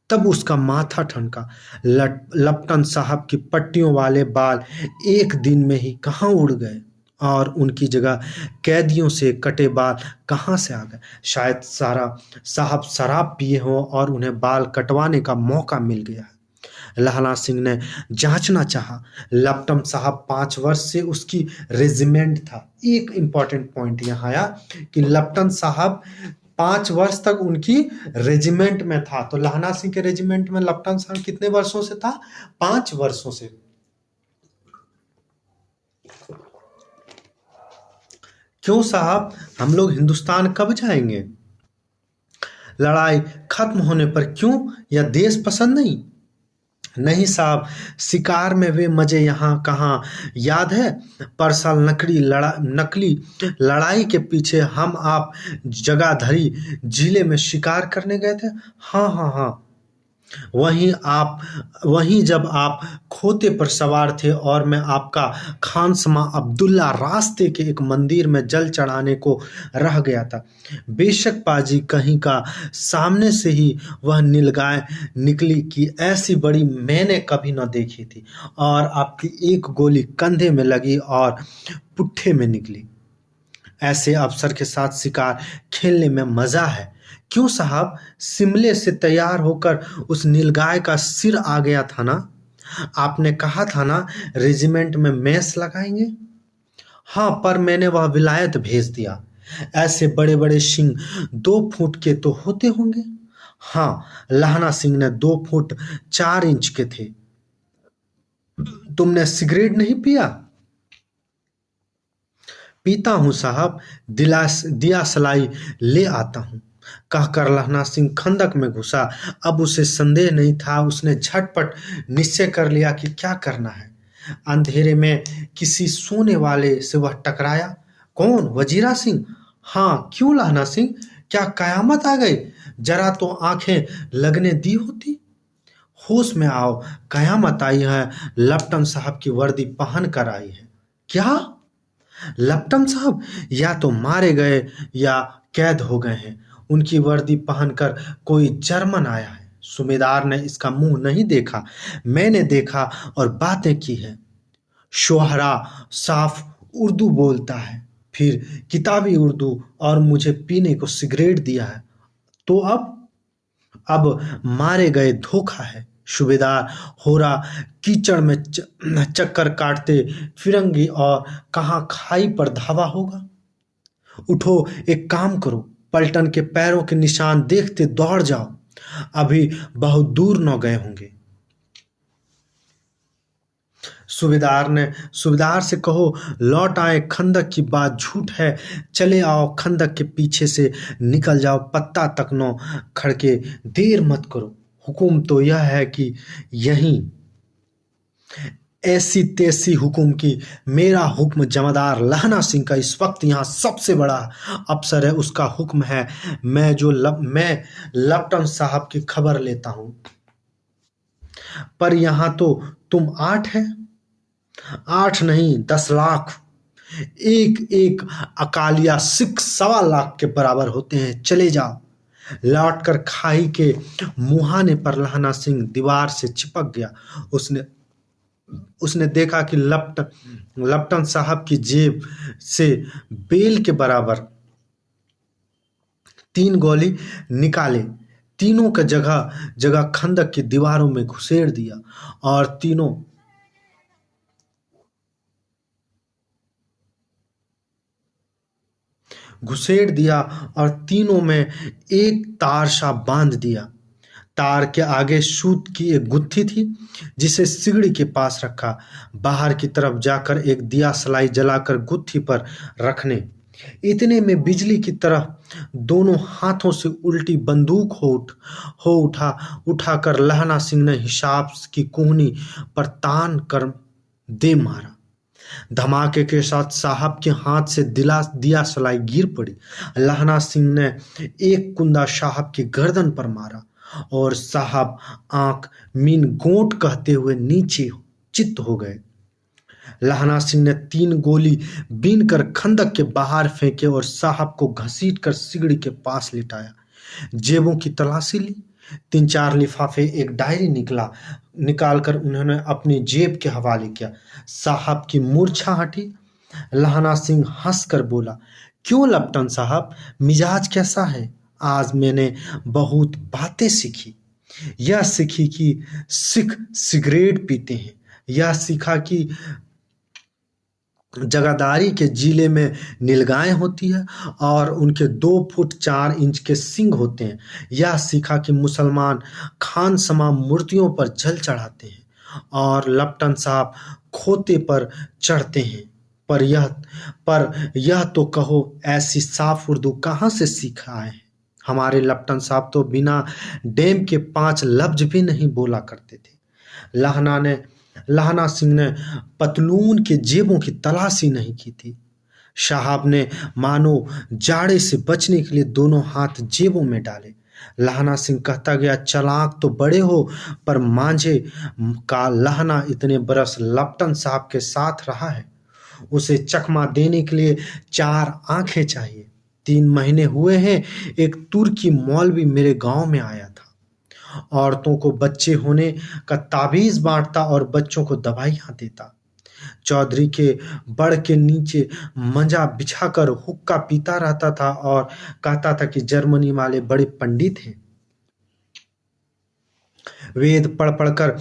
तब उसका माथा ठनका। लपटन साहब की पट्टियों वाले बाल एक दिन में ही कहाँ उड़ गए और उनकी जगह कैदियों से कटे बाल कहाँ से आ गए। शायद साहब शराब पिए हों और उन्हें बाल कटवाने का मौका मिल गया है। लहना सिंह ने जांचना चाहा। लपटन साहब 5 वर्ष से उसकी रेजिमेंट था। एक इंपॉर्टेंट पॉइंट यहाँ आया कि लपटन साहब 5 वर्ष तक उनकी रेजिमेंट में था। तो लहना सिंह के रेजिमेंट में लपटन साहब कितने वर्षों से था? 5 वर्षों से। क्यों साहब, हम लोग हिंदुस्तान कब जाएंगे? लड़ाई खत्म होने पर क्यों, या देश पसंद नहीं? नहीं साहब, शिकार में वे मजे यहाँ कहाँ। याद है परसाल नकली लड़ाई के पीछे हम आप जगाधरी जिले में शिकार करने गए थे। हाँ हाँ हाँ, वहीं जब आप खोते पर सवार थे और मैं आपका खानसमा अब्दुल्ला रास्ते के एक मंदिर में जल चढ़ाने को रह गया था। बेशक पाजी कहीं का सामने से ही वह नीलगाय निकली कि ऐसी बड़ी मैंने कभी न देखी थी, और आपकी एक गोली कंधे में लगी और पुट्ठे में निकली। ऐसे अफसर के साथ शिकार खेलने में मजा है। क्यों साहब, शिमले से तैयार होकर उस नीलगाय का सिर आ गया था ना? आपने कहा था ना रेजिमेंट में मेस लगाएंगे। हाँ, पर मैंने वह विलायत भेज दिया। ऐसे बड़े बड़े सिंह 2 फुट के तो होते होंगे। हाँ, लहना सिंह ने 2 फुट 4 इंच के थे। तुमने सिगरेट नहीं पिया? पीता हूँ साहब, दिया सलाई ले आता हूँ, कहकर लहना सिंह खंदक में घुसा। अब उसे संदेह नहीं था। उसने झटपट निश्चय कर लिया कि क्या करना है। अंधेरे में किसी सोने वाले से वह टकराया। कौन? वजीरा सिंह। हाँ, क्यों लहना सिंह, क्या कयामत आ गई? जरा तो आंखें लगने दी होती। होश में आओ, कयामत आई है। लपटन साहब की वर्दी पहन कर आई है। क्या? लपटन साहब या तो मारे गए या कैद हो गए हैं। उनकी वर्दी पहनकर कोई जर्मन आया है। सूबेदार ने इसका मुंह नहीं देखा, मैंने देखा और बातें की है। शोहरा साफ उर्दू बोलता है, फिर किताबी उर्दू, और मुझे पीने को सिगरेट दिया है। तो अब मारे गए धोखा है। सूबेदार होरा कीचड़ में चक्कर काटते फिरंगी और कहाँ खाई पर धावा होगा। उठो, एक काम करो, पलटन के पैरों के निशान देखते दौड़ जाओ, अभी बहुत दूर न गए होंगे। सूबेदार से कहो लौट आए, खंदक की बात झूठ है। चले आओ, खंदक के पीछे से निकल जाओ, पत्ता तक न खड़के, देर मत करो। हुकुम तो यह है कि यहीं ऐसी तैसी हुकुम की मेरा हुक्म जमादार लहना सिंह का इस वक्त यहाँ सबसे बड़ा अफसर है, उसका हुक्म है। मैं लपटन साहब की खबर लेता हूँ। पर यहाँ तो तुम 8 है। 8 नहीं, 10 लाख। एक एक अकालिया सिख 1.25 लाख के बराबर होते हैं। चले जाओ। लौटकर खाई के मुहाने पर लहना सिंह दीवार से चिपक गया। उसने देखा कि लपटन साहब की जेब से बेल के बराबर 3 गोली निकाले, तीनों का जगह जगह खंदक की दीवारों में घुसेड़ दिया और तीनों घुसेड़ दिया और तीनों में एक तार सा बांध दिया। तार के आगे सूत की एक गुत्थी थी जिसे सिगड़ी के पास रखा। बाहर की तरफ जाकर एक दिया सलाई जलाकर गुत्थी पर रखने। इतने में बिजली की तरह दोनों हाथों से उल्टी बंदूक उठाकर लहना सिंह ने हिसाब की कूहनी पर तान कर दे मारा। धमाके के साथ साहब के हाथ से दिया सलाई गिर पड़ी। लहना सिंह ने एक कुंदा साहब की गर्दन पर मारा और साहब आंख मीन गोट कहते हुए नीचे चित्त हो गए। लहना सिंह ने 3 गोली बीन कर खंदक के बाहर फेंके और साहब को घसीट कर सिगड़ी के पास लिटाया। जेबों की तलाशी ली। 3-4 लिफाफे एक डायरी निकालकर उन्होंने अपनी जेब के हवाले किया। साहब की मूर्छा हटी। लहना सिंह हंसकर बोला, क्यों लपटन साहब, मिजाज कैसा है? आज मैंने बहुत बातें सीखी। यह सीखी कि सिख सिगरेट पीते हैं। यह सीखा कि जगादारी के जिले में नीलगाय होती है और उनके 2 फुट 4 इंच के सींग होते हैं। यह सीखा कि मुसलमान खानसमा मूर्तियों पर जल चढ़ाते हैं और लपटन साहब खोते पर चढ़ते हैं। पर यह तो कहो, ऐसी साफ उर्दू कहाँ से सीख आए हैं? हमारे लपटन साहब तो बिना डेम के 5 लफ्ज भी नहीं बोला करते थे। लहना सिंह ने पतलून के जेबों की तलाशी नहीं की थी। साहब ने मानो जाड़े से बचने के लिए दोनों हाथ जेबों में डाले। लहना सिंह कहता गया, चालाक तो बड़े हो, पर मांझे का लहना इतने बरस लपटन साहब के साथ रहा है। उसे चकमा देने के लिए 4 आंखें चाहिए। 3 महीने हुए हैं, एक तुर्की मौलवी मेरे गांव में आया था। औरतों को बच्चे होने का ताबीज बांटता और बच्चों को दवाइयां देता। चौधरी के बड़ के नीचे मंजा बिछाकर हुक्का पीता रहता था और कहता था कि जर्मनी वाले बड़े पंडित हैं। वेद पढ़ पढ़कर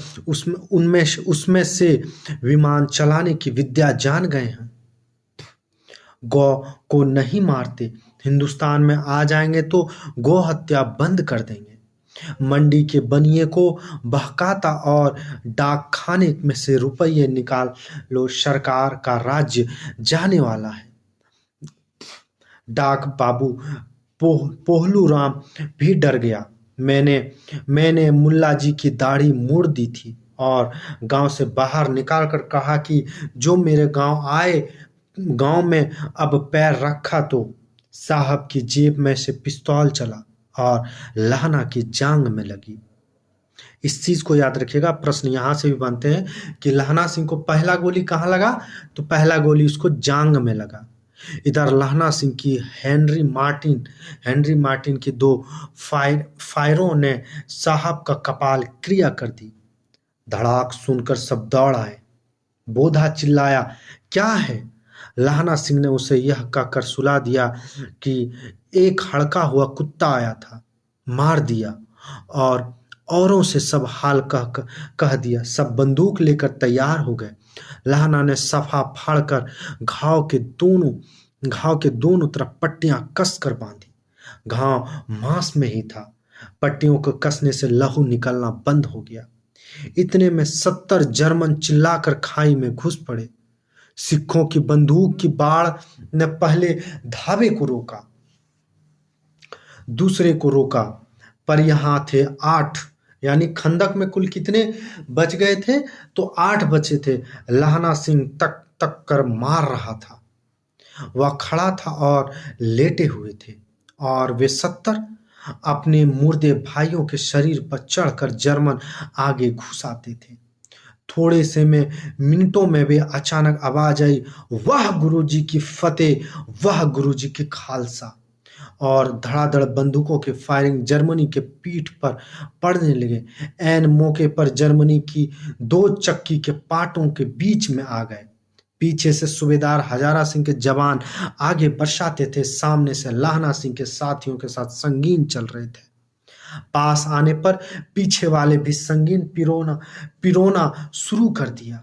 उसमें से विमान चलाने की विद्या जान गए हैं। गौ को नहीं मारते, हिंदुस्तान में आ जाएंगे तो गौ हत्या बंद कर देंगे। मंडी के बनिए को बहकाता और डाक खाने में से रुपये निकाल लो, सरकार का राज्य जाने वाला है। डाक बाबू पोहलू राम भी डर गया। मैंने मुल्ला जी की दाढ़ी मोड़ दी थी और गांव से बाहर निकालकर कहा कि जो मेरे गांव में अब पैर रखा तो साहब की जेब में से पिस्तौल चला और लहना की जांग में लगी। इस चीज को याद रखिएगा, प्रश्न यहां से भी बनते हैं कि लहना सिंह को पहला गोली कहां लगा, तो पहला गोली उसको जांग में लगा। इधर लहना सिंह की हेनरी मार्टिन की 2 फायरों ने साहब का कपाल क्रिया कर दी। धड़ाक सुनकर सब दौड़ आए। बोधा चिल्लाया, क्या है? लहना सिंह ने उसे यह कहकर सुला दिया कि एक हड़का हुआ कुत्ता आया था, मार दिया और औरों से सब हाल कह दिया। सब बंदूक लेकर तैयार हो गए। लहना ने सफा फाड़कर घाव के दोनों तरफ पट्टियां कसकर बांधी। घाव मांस में ही था। पट्टियों को कसने से लहू निकलना बंद हो गया। इतने में 70 जर्मन चिल्लाकर खाई में घुस पड़े। सिखों की बंदूक की बाढ़ ने पहले धावे को रोका, दूसरे को रोका, पर यहां थे 8, यानी खंदक में कुल कितने बच गए थे, तो 8 बचे थे। लहना सिंह तक तक कर मार रहा था। वह खड़ा था और लेटे हुए थे और वे 70 अपने मुर्दे भाइयों के शरीर पर चढ़कर जर्मन आगे घुस आते थे। थोड़े से में मिनटों में वे अचानक आवाज आई, वाह गुरुजी की फतेह, वाह गुरुजी की खालसा, और धड़ाधड़ बंदूकों के फायरिंग जर्मनी के पीठ पर पड़ने लगे। ऐन मौके पर जर्मनी की 2 चक्की के पाटों के बीच में आ गए। पीछे से सूबेदार हजारा सिंह के जवान आगे बरसाते थे। सामने से लहना सिंह के साथियों के साथ संगीन चल रहे थे। पास आने पर पीछे वाले भी संगीन पिरोना शुरू कर दिया।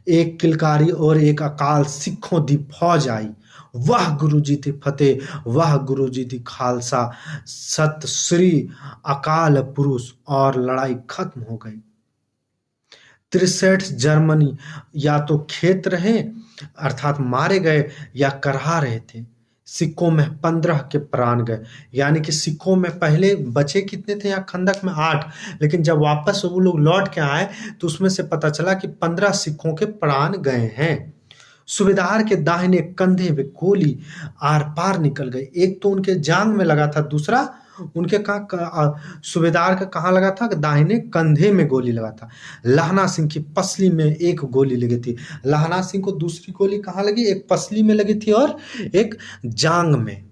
एक किलकारी और एक अकाल सिखों दी फौज आई। वाह गुरु जी दी फतेह, वाह गुरु जी दी खालसा, सत श्री अकाल पुरुष, और लड़ाई खत्म हो गई। 63 जर्मनी या तो खेत रहे अर्थात मारे गए या करहा रहे थे। सिक्कों में 15 के प्राण गए, यानी कि सिक्कों में पहले बचे कितने थे यहाँ खंदक में 8, लेकिन जब वापस वो लोग लौट के आए तो उसमें से पता चला कि 15 सिक्कों के प्राण गए हैं। सूबेदार के दाहिने कंधे में गोली आर पार निकल गई। एक तो उनके जांग में लगा था, दूसरा उनके सूबेदार का कहाँ लगा था? दाहिने कंधे में गोली लगा था। लहना सिंह की पसली में एक गोली लगी थी। लहना सिंह को दूसरी गोली कहाँ लगी? एक पसली में लगी थी और एक जांग में।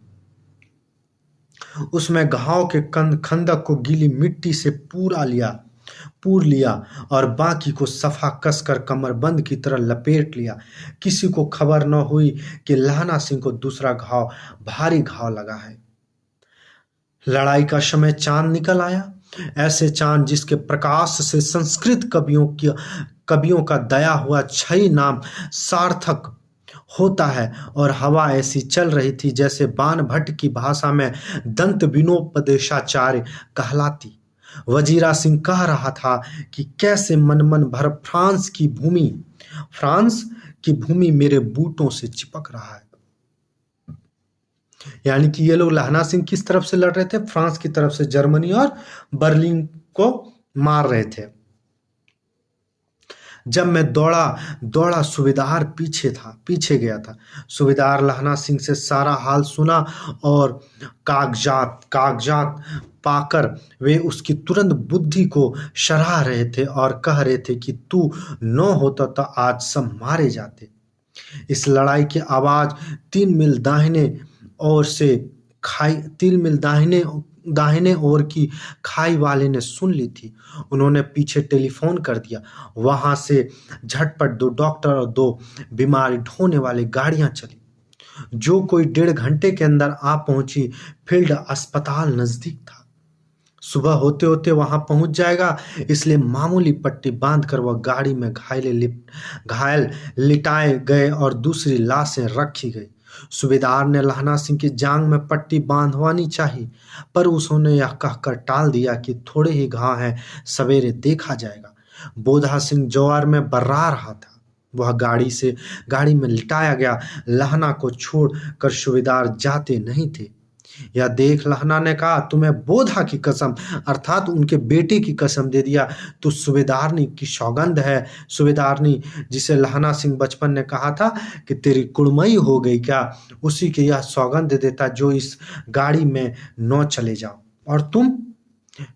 उसमें घाव के खंदक को गीली मिट्टी से पूर लिया और बाकी को सफा कसकर कमरबंद की तरह लपेट लिया। किसी को खबर न हुई कि लहना सिंह को दूसरा भारी घाव लगा है। लड़ाई का समय चांद निकल आया, ऐसे चांद जिसके प्रकाश से संस्कृत कवियों का दया हुआ छई नाम सार्थक होता है, और हवा ऐसी चल रही थी जैसे बाणभट्ट की भाषा में दंत विनोपदेशाचार्य कहलाती। वजीरा सिंह कह रहा था कि कैसे मन भर फ्रांस की भूमि मेरे बूटों से चिपक रहा है। यानी कि ये लोग लहना सिंह किस तरफ से लड़ रहे थे? फ्रांस की तरफ से, जर्मनी और बर्लिन को मार रहे थे। जब मैं दौड़ा सूबेदार पीछे गया था। सूबेदार लहना सिंह से सारा हाल सुना और कागजात पाकर वे उसकी तुरंत बुद्धि को सराह रहे थे और कह रहे थे कि तू न होता तो आज सब मारे जाते। इस लड़ाई की आवाज 3 मील दाहिने ओर की खाई वाले ने सुन ली थी। उन्होंने पीछे टेलीफोन कर दिया। वहां से झटपट 2 डॉक्टर और 2 बीमारी ढोने वाली गाड़ियां चली, जो कोई 1.5 घंटे के अंदर आ पहुंची। फील्ड अस्पताल नजदीक था। सुबह होते होते वहां पहुंच जाएगा, इसलिए मामूली पट्टी बांधकर वह गाड़ी में घायल लिटाए गए और दूसरी लाशें रखी गई। सूबेदार ने लहना सिंह की जांग में पट्टी बांधवानी चाहिए, पर उसने यह कहकर टाल दिया कि थोड़े ही घाव हैं, सवेरे देखा जाएगा। बोधा सिंह जवार में बर्रा रहा था। वह गाड़ी में लिटाया गया। लहना को छोड़ कर सूबेदार जाते नहीं थे। यह देख लहना ने कहा, तुम्हें बोधा की कसम अर्थात उनके बेटे की कसम दे दिया तो सूबेदारनी की सौगंध है। सूबेदारनी जिसे लहना सिंह बचपन ने कहा था कि तेरी कुड़मई हो गई क्या, उसी की यह सौगंध देता जो इस गाड़ी में न चले जाओ। और तुम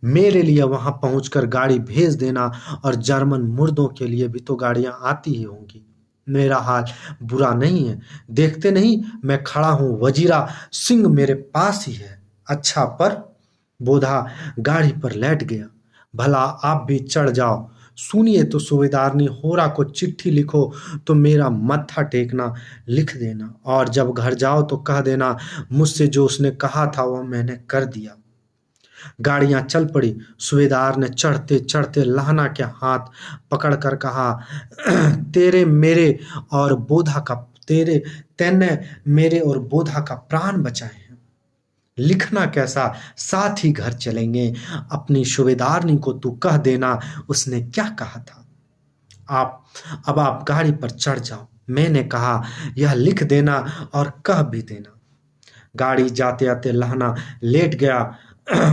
मेरे लिए वहां पहुंचकर गाड़ी भेज देना, और जर्मन मुर्दों के लिए भी तो गाड़ियां आती ही होंगी। मेरा हाल बुरा नहीं है, देखते नहीं मैं खड़ा हूं, वजीरा सिंह मेरे पास ही है। अच्छा, पर बोधा गाड़ी पर लेट गया। भला आप भी चढ़ जाओ। सुनिए तो सूबेदारनी, होरा को चिट्ठी लिखो तो मेरा मत्था टेकना लिख देना, और जब घर जाओ तो कह देना मुझसे जो उसने कहा था वह मैंने कर दिया। गाड़ियां चल पड़ी। सूबेदार ने चढ़ते चढ़ते लहना के हाथ पकड़कर कहा, तेने मेरे और बोधा का प्राण बचाए हैं। लिखना कैसा, साथ ही घर चलेंगे। अपनी सूबेदारनी को तू कह देना उसने क्या कहा था। अब आप गाड़ी पर चढ़ जाओ। मैंने कहा यह लिख देना और कह भी देना। गाड़ी जाते आते लहना लेट गया।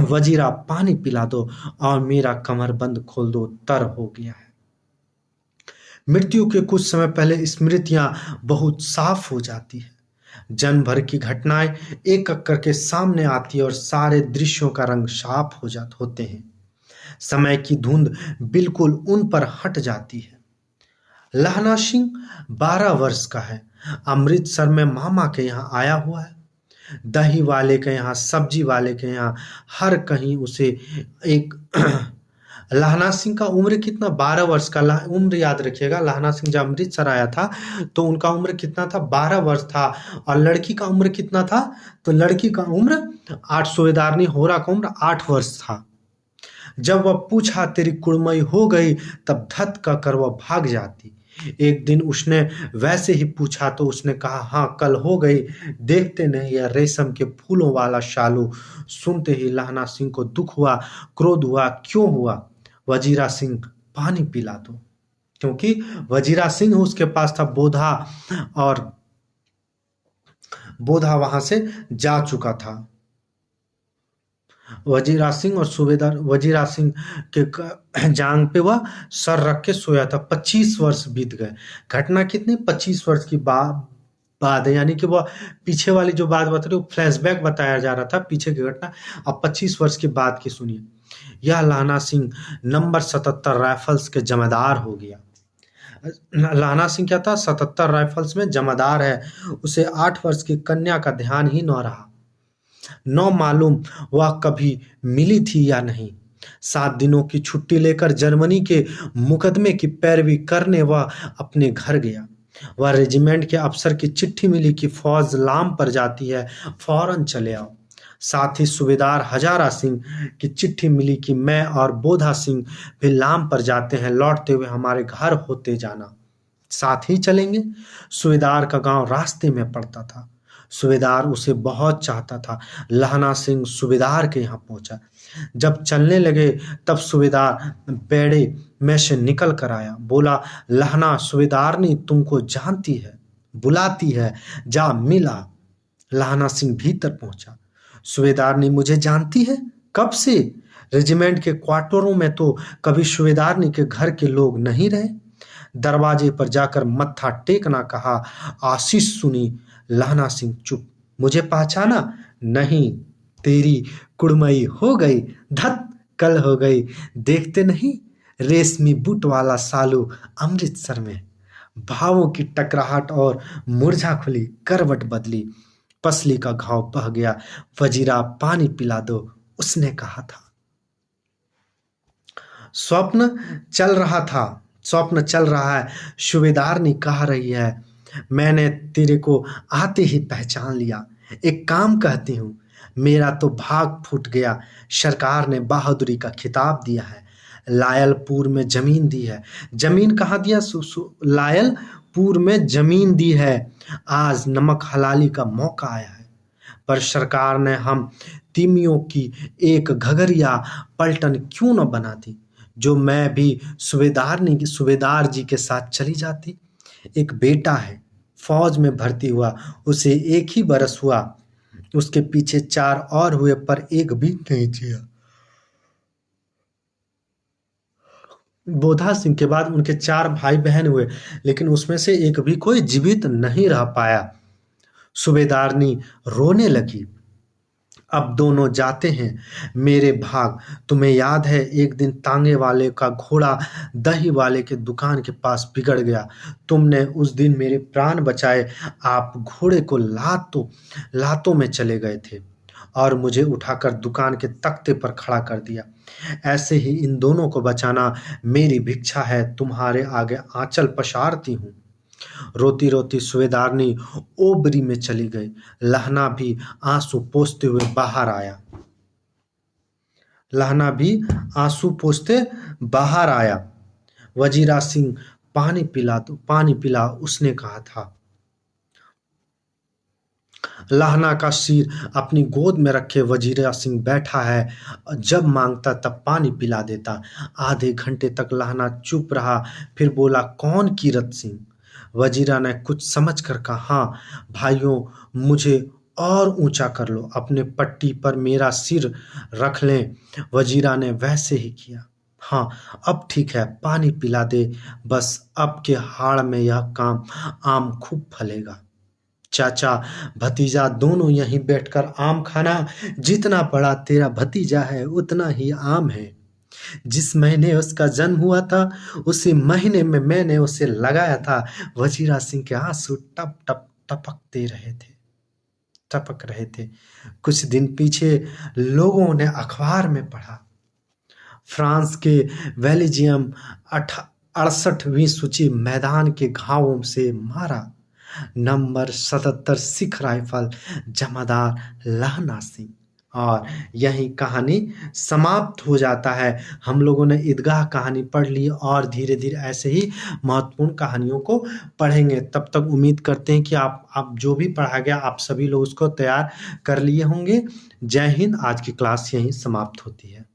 वजीरा, पानी पिला दो और मेरा कमरबंद खोल दो, तर हो गया है। मृत्यु के कुछ समय पहले स्मृतियां बहुत साफ हो जाती है। जन्म भर की घटनाएं एक एक करके सामने आती है और सारे दृश्यों का रंग साफ होते हैं। समय की धुंध बिल्कुल उन पर हट जाती है। लहना सिंह 12 वर्ष का है। अमृतसर में मामा के यहाँ आया हुआ है। दही वाले के यहाँ, सब्जी वाले के यहाँ, हर कहीं उसे एक लहना सिंह का उम्र कितना? 12 वर्ष का उम्र। याद रखिएगा, लहना सिंह जब अमृतसर आया था तो उनका उम्र कितना था? 12 वर्ष था। और लड़की का उम्र कितना था? तो लड़की का उम्र 8, सूबेदारनी होरा का उम्र 8 वर्ष था। जब वह पूछा तेरी कुड़मई हो गई, तब धत का कर वह भाग जाती। एक दिन उसने वैसे ही पूछा तो उसने कहा, हाँ कल हो गई। देखते नहीं यह रेशम के फूलों वाला शालू। सुनते ही लहना सिंह को दुख हुआ, क्रोध हुआ। क्यों हुआ? वजीरा सिंह, पानी पिला दो। क्योंकि वजीरा सिंह उसके पास था बोधा, और बोधा वहां से जा चुका था। वजीरा सिंह और सूबेदार वजीरा सिंह के जांग पे वह सर रख के सोया था। 25 वर्ष बीत गए। घटना कितनी? 25 वर्ष की बाद है, यानी कि वह पीछे वाली जो बात बता रही वो फ्लैशबैक बताया जा रहा था, पीछे की घटना। अब 25 वर्ष के बाद की सुनिए। यह लाना सिंह नंबर 77 राइफल्स के जमादार हो गया। लाना सिंह क्या था? 77 राइफल्स में जमादार है। उसे 8 वर्ष की कन्या का ध्यान ही न रहा। न मालूम वह कभी मिली थी या नहीं। 7 दिनों की छुट्टी लेकर जर्मनी के मुकदमे की पैरवी करने वह अपने घर गया। वह रेजिमेंट के अफसर की चिट्ठी मिली कि फौज लाम पर जाती है, फौरन चले आओ। साथ ही सूबेदार हजारा सिंह की चिट्ठी मिली कि मैं और बोधा सिंह भी लाम पर जाते हैं, लौटते हुए हमारे घर होते जाना। साथ ही चलेंगे। सूबेदार का गांव रास्ते में पड़ता था। सूबेदार उसे बहुत चाहता था। लहना सिंह सूबेदार के यहाँ पहुंचा। जब चलने लगे तब सूबेदार बेड़े में से निकल कर आया। बोला, लहना सूबेदारनी तुमको जानती है, बुलाती है, जा मिला। लहना सिंह भीतर पहुंचा। सूबेदारनी मुझे जानती है? कब से? रेजिमेंट के क्वार्टरों में तो कभी सूबेदारनी के घर के लोग नहीं रहे। दरवाजे पर जाकर मत्था टेकना कहा। आशीष सुनी। लहना सिंह चुप। मुझे पहचाना? नहीं। तेरी कुड़मई हो गई। धत, कल हो गई। देखते नहीं, रेशमी बूट वाला सालू अमृतसर में। भावों की टकराहट और मुरझा खुली, करवट बदली, पसली का घाव बह गया। वजीरा, पानी पिला दो, उसने कहा था। स्वप्न चल रहा था, स्वप्न चल रहा है। सूबेदारनी कह रही है, मैंने तेरे को आते ही पहचान लिया। एक काम कहती हूँ, मेरा तो भाग फूट गया। सरकार ने बहादुरी का खिताब दिया है। लायलपुर में जमीन दी है। जमीन कहाँ दिया? लायलपुर में जमीन दी है। आज नमक हलाली का मौका आया है। पर सरकार ने हम तिमियों की एक घगरिया पलटन क्यों न बना दी, जो मैं भी सूबेदार जी के साथ चली जाती। एक बेटा है, फौज में भर्ती हुआ, उसे 1 ही बरस हुआ। उसके पीछे 4 और हुए, पर एक भी नहीं जिया। बोधा सिंह के बाद उनके 4 भाई बहन हुए, लेकिन उसमें से एक भी कोई जीवित नहीं रह पाया। सूबेदारनी रोने लगी। अब दोनों जाते हैं मेरे भाग। तुम्हें याद है एक दिन तांगे वाले का घोड़ा दही वाले के दुकान के पास बिगड़ गया। तुमने उस दिन मेरे प्राण बचाए। आप घोड़े को लातों में चले गए थे और मुझे उठाकर दुकान के तख्ते पर खड़ा कर दिया। ऐसे ही इन दोनों को बचाना मेरी भिक्षा है। तुम्हारे आगे आंचल पसारती हूँ। रोती रोती सूबेदारनी ओबरी में चली गई। लहना भी आंसू पोंछते हुए बाहर आया। लहना भी आंसू पोंछते बाहर आया। वजीरा सिंह, पानी पिला दो, पानी पिला, उसने कहा था। लहना का सिर अपनी गोद में रखे वजीरा सिंह बैठा है। जब मांगता तब पानी पिला देता। आधे घंटे तक लहना चुप रहा, फिर बोला, कौन कीरत सिंह? वजीरा ने कुछ समझकर कहा, हाँ भाइयों, मुझे और ऊंचा कर लो, अपने पट्टी पर मेरा सिर रख लें। वजीरा ने वैसे ही किया। हाँ अब ठीक है, पानी पिला दे, बस अब के हाड़ में यह काम आम खूब फलेगा। चाचा भतीजा दोनों यहीं बैठकर आम खाना। जितना बड़ा तेरा भतीजा है उतना ही आम है। जिस महीने उसका जन्म हुआ था उसी महीने में मैंने उसे लगाया था। वजीरा सिंह के आंसू टप टप टपक रहे थे। कुछ दिन पीछे लोगों ने अखबार में पढ़ा, फ्रांस के बेल्जियम 68वीं सूची मैदान के घावों से मारा। नंबर 77 सिख राइफल, जमादार लहना सिंह। और यही कहानी समाप्त हो जाता है। हम लोगों ने ईदगाह कहानी पढ़ ली और धीरे-धीरे ऐसे ही महत्वपूर्ण कहानियों को पढ़ेंगे। तब तक उम्मीद करते हैं कि आप जो भी पढ़ा गया आप सभी लोग उसको तैयार कर लिए होंगे। जय हिंद। आज की क्लास यहीं समाप्त होती है।